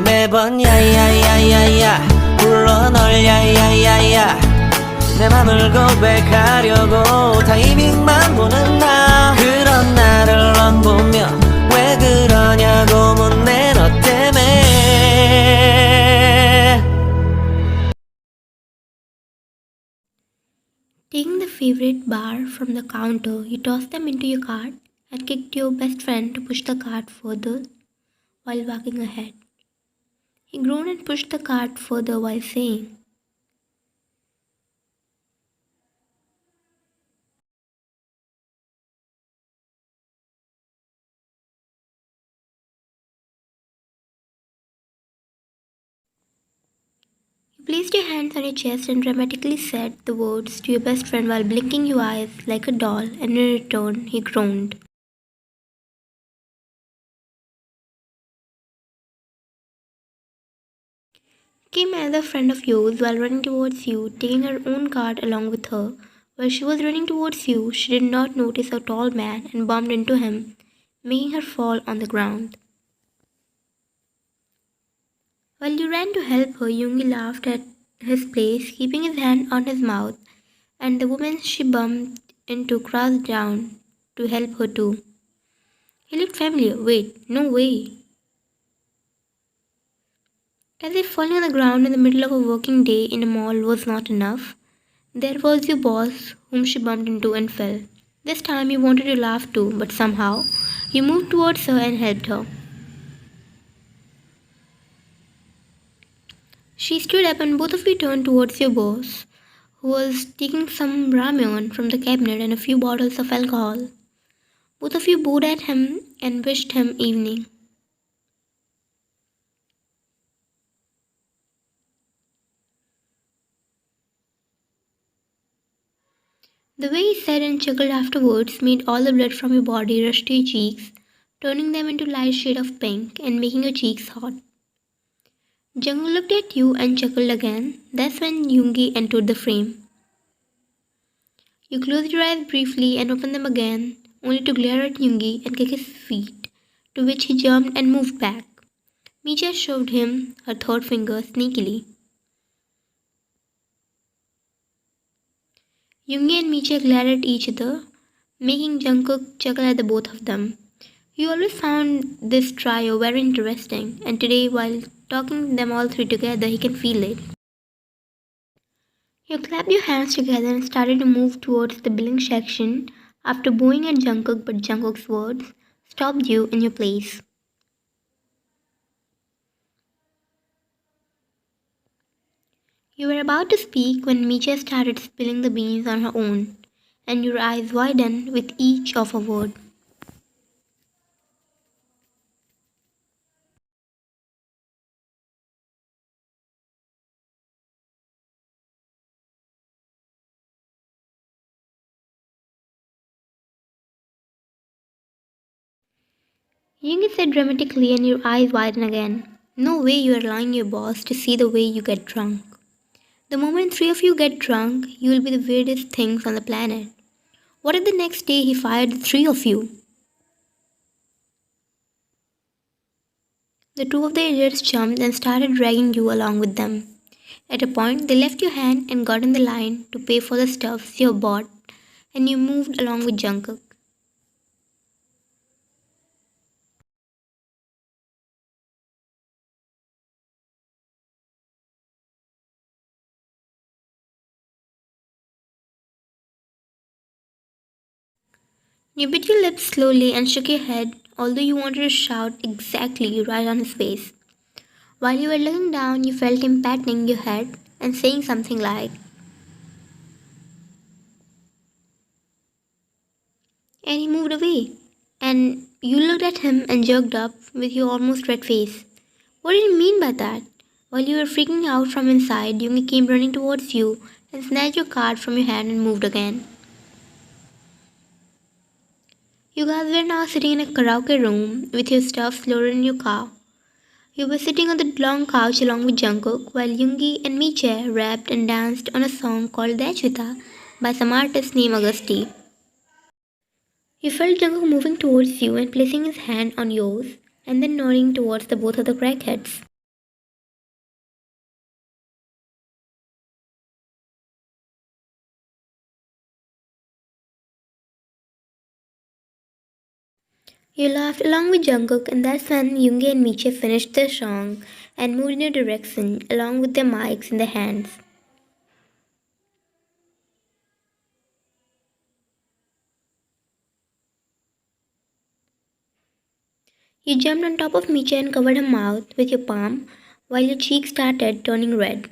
매번 야야야야야 불러 널 야야야야 내 맘을 고백하려고 타이밍만 보는 나 그런 나를 넌 보며 왜 그러냐고 묻네 너 때문에. Taking the favorite bar from the counter, you tossed them into your cart and kicked your best friend to push the cart further while walking ahead. He groaned and pushed the cart further while saying, You placed your hands on your chest and dramatically said the words to your best friend while blinking your eyes like a doll, and in return, he groaned. Came another friend of yours while running towards you, taking her own cart along with her. While she was running towards you, she did not notice a tall man and bumped into him, making her fall on the ground. While you ran to help her, Yoongi laughed at his place, keeping his hand on his mouth, and the woman she bumped into crouched down to help her too. He looked familiar. Wait, no way. As if falling on the ground in the middle of a working day in a mall was not enough, there was your boss, whom she bumped into and fell. This time you wanted to laugh too, but somehow you moved towards her and helped her. She stood up and both of you turned towards your boss, who was taking some ramyeon from the cabinet and a few bottles of alcohol. Both of you bowed at him and wished him evening. The way he said and chuckled afterwards made all the blood from your body rush to your cheeks, turning them into light shade of pink and making your cheeks hot. Jungkook looked at you and chuckled again. That's when Yoongi entered the frame. You closed your eyes briefly and opened them again, only to glare at Yoongi and kick his feet, to which he jumped and moved back. Mija shoved him her third finger sneakily. Yoongi and Mija glared at each other, making Jungkook chuckle at the both of them. You always found this trio very interesting, and today, while talking them all three together, he can feel it. You clapped your hands together and started to move towards the billing section after bowing at Jungkook, but Jungkook's words stopped you in your place. You were about to speak when Micha started spilling the beans on her own, and your eyes widened with each of a word. Yoongi said dramatically, and your eyes widened again. No way you are lying your boss to see the way you get drunk. The moment three of you get drunk, you will be the weirdest things on the planet. What if the next day he fired the three of you? The two of the idiots jumped and started dragging you along with them. At a point, they left your hand and got in the line to pay for the stuffs you bought, and you moved along with Jungkook. You bit your lips slowly and shook your head, although you wanted to shout exactly right on his face. While you were looking down, you felt him patting your head and saying something like, and he moved away. And you looked at him and jerked up with your almost red face. What did he mean by that? While you were freaking out from inside, Yumi came running towards you and snatched your card from your hand and moved again. You guys were now sitting in a karaoke room with your stuff loaded in your car. You were sitting on the long couch along with Jungkook while Yoongi and Miche rapped and danced on a song called Dachvita by some artist named Augusti. You felt Jungkook moving towards you and placing his hand on yours, and then nodding towards the both of the crackheads. You laughed along with Jungkook, and that's when Yoongi and Miche finished their song and moved in a direction along with their mics in their hands. You jumped on top of Miche and covered her mouth with your palm while your cheeks started turning red.